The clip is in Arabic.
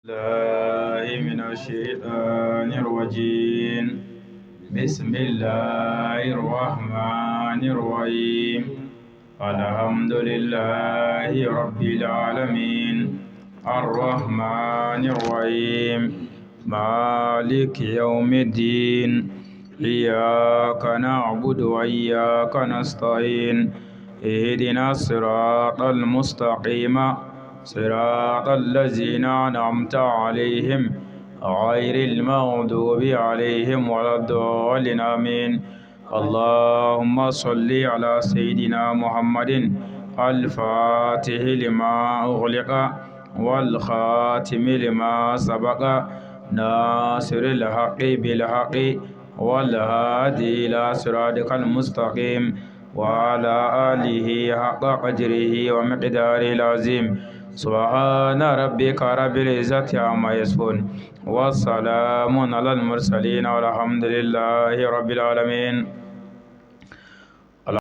الله من الشيطان الرجيم. بسم الله الرحمن الرحيم. الحمد لله رب العالمين الرحمن الرحيم مالك يوم الدين. إياك نعبد وإياك نستعين. اهدنا الصراط المستقيم صراط الذين أنعمت عليهم غير المغضوب عليهم ولا الضالين آمين. اللهم صل على سيدنا محمد الفاتح لما أغلق والخاتم لما سبق ناصر الحق بالحق والهادي إلى صراطك المستقيم وعلى آله حق قدره ومقداره العظيم. سبحان ربك رب العزة عما يصفون والسلام على المرسلين والحمد لله رب العالمين.